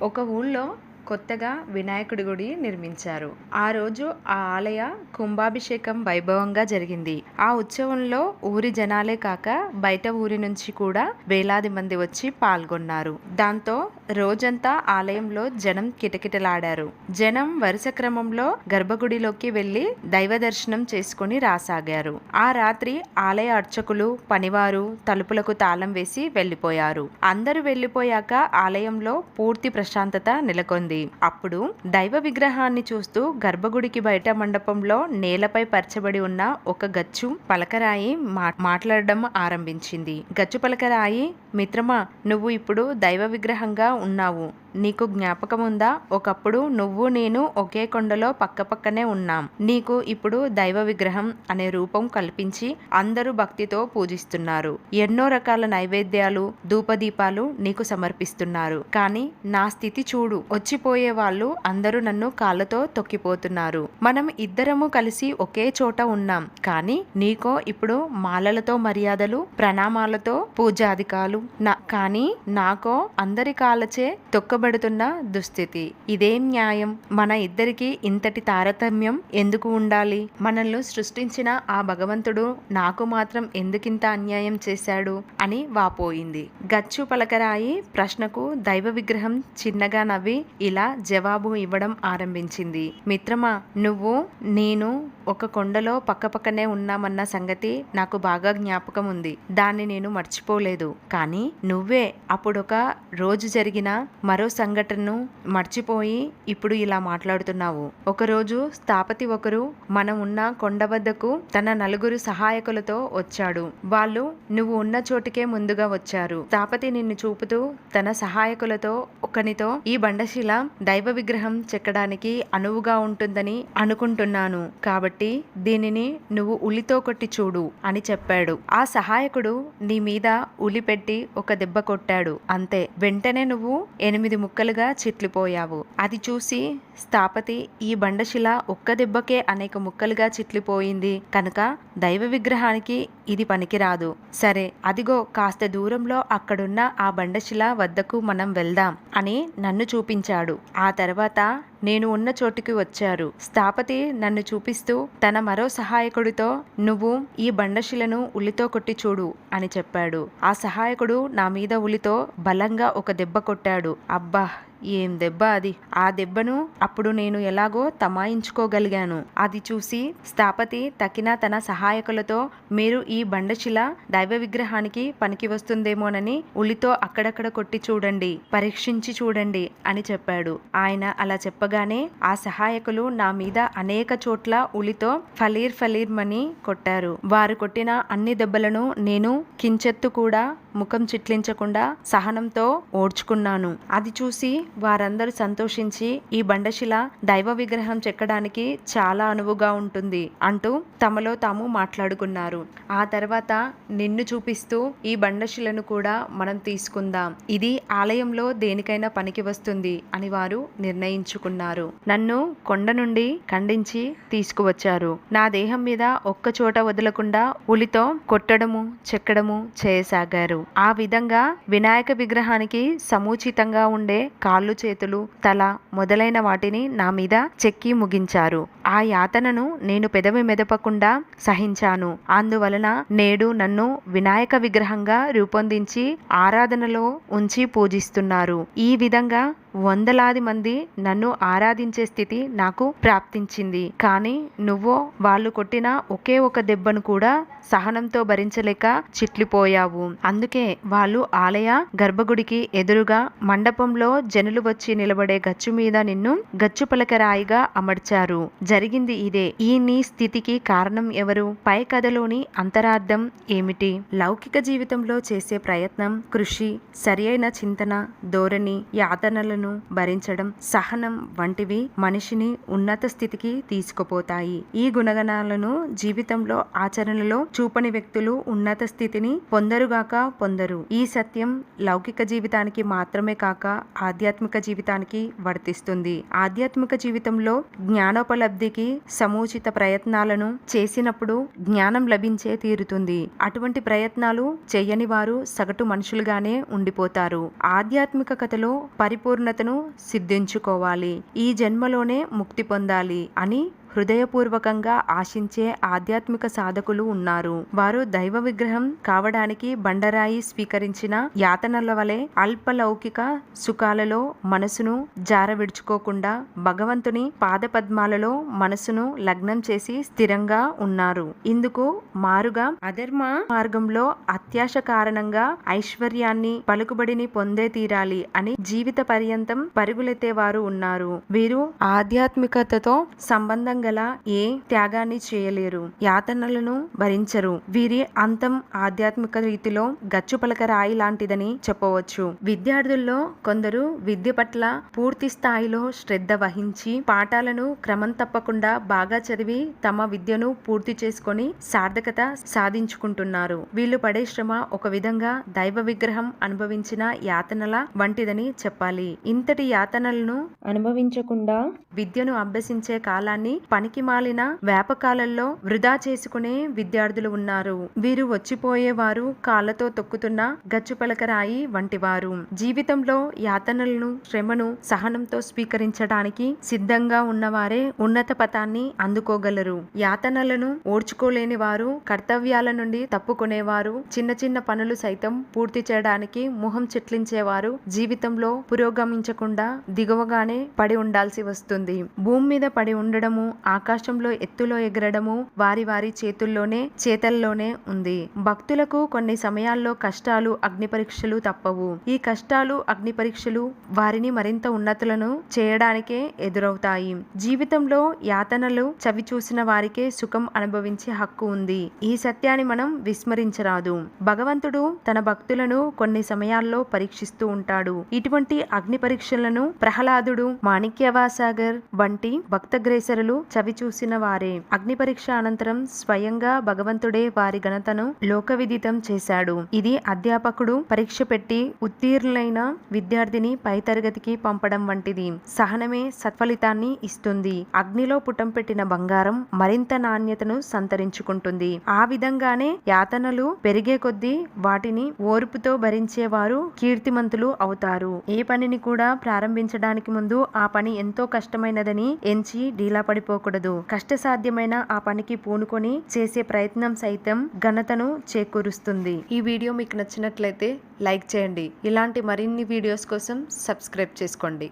ఒక ఊళ్ళో కొత్తగా వినాయకుడి గుడి నిర్మించారు. ఆ రోజు ఆ ఆలయ కుంభాభిషేకం వైభవంగా జరిగింది. ఆ ఉత్సవంలో ఊరి జనాలే కాక బయట ఊరి నుంచి కూడా వేలాది మంది వచ్చి పాల్గొన్నారు. దాంతో రోజంతా ఆలయంలో జనం కిటకిటలాడారు. జనం వరుస క్రమంలో గర్భగుడిలోకి వెళ్లి దైవ దర్శనం చేసుకుని రాసాగారు. ఆ రాత్రి ఆలయ అర్చకులు, పనివారు తలుపులకు తాళం వేసి వెళ్లిపోయారు. అందరూ వెళ్లిపోయాక ఆలయంలో పూర్తి ప్రశాంతత నెలకొంది. అప్పుడు దైవ విగ్రహాన్ని చూస్తూ గర్భగుడికి బయట మండపంలో నేలపై పరచబడి ఉన్న ఒక గచ్చు పలకరాయి మాట్లాడడం ఆరంభించింది. గచ్చు పలకరాయి, మిత్రమా, నువ్వు ఇప్పుడు దైవ విగ్రహంగా ఉన్నావు. నీకు జ్ఞాపకం ఉందా? ఒకప్పుడు నువ్వు నేను ఒకే కొండలో పక్కపక్కనే ఉన్నాం. నీకు ఇప్పుడు దైవ విగ్రహం అనే రూపం కల్పించి అందరూ భక్తితో పూజిస్తున్నారు. ఎన్నో రకాల నైవేద్యాలు, ధూపదీపాలు నీకు సమర్పిస్తున్నారు. కానీ నా స్థితి చూడు. వచ్చిపోయే వాళ్ళు అందరూ నన్ను కాళ్ళతో తొక్కిపోతున్నారు. మనం ఇద్దరము కలిసి ఒకే చోట ఉన్నాం. కానీ నీకో ఇప్పుడు మాలలతో మర్యాదలు, ప్రణామాలతో పూజాధికాలు, కానీ నాకో అందరి కాళ్ళచే తొక్కబడుతున్న దుస్థితి. ఇదేం న్యాయం? మన ఇద్దరికి ఇంతటి తారతమ్యం ఎందుకు ఉండాలి? మనల్ని సృష్టించిన ఆ భగవంతుడు నాకు మాత్రం ఎందుకింత అన్యాయం చేశాడు అని వాపోయింది. గచ్చు పలకరాయి ప్రశ్నకు దైవ విగ్రహం చిన్నగా నవ్వి ఇలా జవాబు ఇవ్వడం ఆరంభించింది. మిత్రమా, నువ్వు నేను ఒక కొండలో పక్కపక్కనే ఉన్నామన్న సంగతి నాకు బాగా జ్ఞాపకం ఉంది. దాన్ని నేను మర్చిపోలేదు. కానీ నువ్వే అప్పుడొక రోజు జరిగిన మరో సంఘటనను మర్చిపోయి ఇప్పుడు ఇలా మాట్లాడుతున్నావు. ఒకరోజు స్థాపతి ఒకరు మనం ఉన్న కొండ వద్దకు తన నలుగురు సహాయకులతో వచ్చాడు. వాళ్ళు నువ్వు ఉన్న చోటికే ముందుగా వచ్చారు. స్థాపతి నిన్ను చూపుతూ తన సహాయకులతో ఒకనితో ఈ బండశిల దైవ విగ్రహం చెక్కడానికి అనువుగా ఉంటుందని అనుకుంటున్నాను. కాబట్టి దీనిని నువ్వు ఉలితో కొట్టి చూడు అని చెప్పాడు. ఆ సహాయకుడు నీ మీద ఉలి పెట్టి ఒక దెబ్బ కొట్టాడు. అంతే. వెంటనే నువ్వు 8 ముక్కలుగా చిట్లిపోయావు. అది చూసి స్థాపతి, ఈ బండశిల ఒక్క దెబ్బకే అనేక ముక్కలుగా చిట్లిపోయింది కనుక దైవ విగ్రహానికి ఇది పనికిరాదు. సరే, అదిగో కాస్త దూరంలో అక్కడున్న ఆ బండశిల వద్దకు మనం వెళ్దాం అని నన్ను చూపించాడు. ఆ తర్వాత నేను ఉన్న చోటుకి వచ్చారు. స్థాపతి నన్ను చూపిస్తూ తన మరో సహాయకుడితో నువ్వు ఈ బండశిలను ఉలితో కొట్టి చూడు అని చెప్పాడు. ఆ సహాయకుడు నా మీద ఉలితో బలంగా ఒక దెబ్బ కొట్టాడు. అబ్బా, ఏం దెబ్బ అది! ఆ దెబ్బను అప్పుడు నేను ఎలాగో తమాయించుకోగలిగాను. అది చూసి స్థాపతి తక్కిన తన సహాయకులతో మీరు ఈ బండశిల దైవ విగ్రహానికి పనికి వస్తుందేమోనని ఉలితో అక్కడక్కడ కొట్టి చూడండి, పరీక్షించి చూడండి అని చెప్పాడు. ఆయన అలా చెప్పగానే ఆ సహాయకులు నా మీద అనేక చోట్ల ఉలితో ఫలీర్ మని కొట్టారు. వారు కొట్టిన అన్ని దెబ్బలను నేను కించెత్తు కూడా ముఖం చిట్లించకుండా సహనంతో ఓడ్చుకున్నాను. అది చూసి వారందరూ సంతోషించి ఈ బండశిల దైవ విగ్రహం చెక్కడానికి చాలా అనువుగా ఉంటుంది అంటూ తమలో తాము మాట్లాడుకున్నారు. ఆ తర్వాత నిన్ను చూపిస్తూ ఈ బండశిలను కూడా మనం తీసుకుందాం. ఇది ఆలయంలో దేనికైనా పనికి వస్తుంది అని వారు నిర్ణయించుకున్నారు. నన్ను కొండ నుండి ఖండించి తీసుకువచ్చారు. నా దేహం మీద ఒక్క చోట వదలకుండా ఉలితో కొట్టడము, చెక్కడము చేయసాగారు. ఆ విధంగా వినాయక విగ్రహానికి సముచితంగా ఉండే కాళ్ళు, చేతులు, తల మొదలైన వాటిని నా మీద చెక్కి ముగించారు. ఆ యాతనను నేను పెదవి మెదపకుండా సహించాను. అందువలన నేడు నన్ను వినాయక విగ్రహంగా రూపొందించి ఆరాధనలో ఉంచి పూజిస్తున్నారు. ఈ విధంగా వందలాది మంది నన్ను ఆరాధించే స్థితి నాకు ప్రాప్తించింది. కానీ నువ్వో వాళ్ళు కొట్టిన ఒకే ఒక దెబ్బను కూడా సహనంతో భరించలేక చిట్లిపోయావు. అందుకే వాళ్ళు ఆలయ గర్భగుడికి ఎదురుగా మండపంలో జనులు వచ్చి నిలబడే గచ్చు మీద నిన్ను గచ్చు పలకరాయిగా అమర్చారు. జరిగింది ఇదే. ఈ నీ స్థితికి కారణం ఎవరు? పై కథలోని అంతరార్థం ఏమిటి? లౌకిక జీవితంలో చేసే ప్రయత్నం, కృషి, సరియైన చింతన, ధోరణి, యాతనలను భరించడం, సహనం వంటివి మనిషిని ఉన్నత స్థితికి తీసుకుపోతాయి. ఈ గుణగణాలను జీవితంలో ఆచరణలో చూపని వ్యక్తులు ఉన్నత స్థితిని పొందరుగాక పొందరు. ఈ సత్యం లౌకిక జీవితానికి మాత్రమే కాక ఆధ్యాత్మిక జీవితానికి వర్తిస్తుంది. ఆధ్యాత్మిక జీవితంలో జ్ఞానోపలబ్ధికి సముచిత ప్రయత్నాలను చేసినప్పుడు జ్ఞానం లభించే తీరుతుంది. అటువంటి ప్రయత్నాలు చేయని వారు సగటు మనుషులుగానే ఉండిపోతారు. ఆధ్యాత్మిక కథలో పరిపూర్ణత పవిత్రతను సిద్ధించుకోవాలి, ఈ జన్మలోనే ముక్తి పొందాలి అని హృదయపూర్వకంగా ఆశించే ఆధ్యాత్మిక సాధకులు ఉన్నారు. వారు దైవ విగ్రహం కావడానికి బండరాయి స్వీకరించిన యాతనల వలె అల్పలౌకిక సుఖాలలో మనసును జారవిడుచుకోకుండా భగవంతుని పాదపద్మాలలో మనసును లగ్నం చేసి స్థిరంగా ఉన్నారు. ఇందుకు మారుగా అధర్మ మార్గంలో అత్యాశ కారణంగా ఐశ్వర్యాన్ని, పలుకుబడిని పొందే తీరాలి అని జీవిత పర్యంతం పరుగులెత్తేవారు ఉన్నారు. వీరు ఆధ్యాత్మికతతో సంబంధం గల ఏ త్యాగాన్ని చేయలేరు, యాతనలను భరించరు. వీరి అంతం ఆధ్యాత్మిక రీతిలో గచ్చుపలక రాయి లాంటిదని చెప్పవచ్చు. విద్యార్థుల్లో కొందరు విద్య పట్ల పూర్తి స్థాయిలో శ్రద్ధ వహించి పాఠాలను క్రమం తప్పకుండా బాగా చదివి తమ విద్యను పూర్తి చేసుకొని సార్థకత సాధించుకుంటున్నారు. వీళ్ళు పడే శ్రమ ఒక విధంగా దైవ విగ్రహం అనుభవించిన యాతనల వంటిదని చెప్పాలి. ఇంతటి యాతనలను అనుభవించకుండా విద్యను అభ్యసించే కాలాన్ని పనికి మాలిన వ్యాపకాలలో వృధా చేసుకునే విద్యార్థులు ఉన్నారు. వీరు వచ్చిపోయేవారు కాళ్ళతో తొక్కుతున్న గచ్చుపలకరాయి వంటివారు. జీవితంలో యాతనలను, శ్రమను సహనంతో స్వీకరించడానికి సిద్ధంగా ఉన్నవారే ఉన్నత పథాన్ని అందుకోగలరు. యాతనలను ఓర్చుకోలేని వారు, కర్తవ్యాల నుండి తప్పుకునేవారు, చిన్న చిన్న పనులు సైతం పూర్తి చేయడానికి మొహం చిట్లించేవారు జీవితంలో పురోగమించకుండా దిగువగానే పడి ఉండాల్సి వస్తుంది. భూమి మీద పడి ఉండడము, ఆకాశంలో ఎత్తులో ఎగరడము వారి వారి చేతల్లోనే ఉంది. భక్తులకు కొన్ని సమయాల్లో కష్టాలు, అగ్ని పరీక్షలు తప్పవు. ఈ కష్టాలు, అగ్ని పరీక్షలు వారిని మరింత ఉన్నతులను చేయడానికే ఎదురవుతాయి. జీవితంలో యాతనలు చవి చూసిన వారికే సుఖం అనుభవించే హక్కు ఉంది. ఈ సత్యాన్ని మనం విస్మరించరాదు. భగవంతుడు తన భక్తులను కొన్ని సమయాల్లో పరీక్షిస్తూ ఉంటాడు. ఇటువంటి అగ్ని పరీక్షలను ప్రహ్లాదుడు, మాణిక్యవాసాగర్ వంటి భక్తగ్రేసరులు చవి చూసిన వారే. అగ్ని పరీక్ష అనంతరం స్వయంగా భగవంతుడే వారి ఘనతను లోకవిదితం చేశాడు. ఇది అధ్యాపకుడు పరీక్ష పెట్టి ఉత్తీర్ణులైన విద్యార్థిని పై తరగతికి పంపడం వంటిది. సహనమే సత్ఫలితాన్ని ఇస్తుంది. అగ్నిలో పుటం పెట్టిన బంగారం మరింత నాణ్యతను సంతరించుకుంటుంది. ఆ విధంగానే యాతనలు పెరిగే కొద్దీ వాటిని ఓర్పుతో భరించేవారు కీర్తిమంతులు అవుతారు. ఏ పనిని కూడా ప్రారంభించడానికి ముందు ఆ పని ఎంతో కష్టమైనదని ఎంచి డీలా పడిపోకూడదు. కష్టసాధ్యమైన ఆ పనికి పూనుకొని చేసే ప్రయత్నం సైతం ఘనతను చేకూరుస్తుంది. ఈ వీడియో మీకు నచ్చినట్లయితే లైక్ చేయండి. ఇలాంటి మరిన్ని వీడియోస్ కోసం సబ్స్క్రైబ్ చేసుకోండి.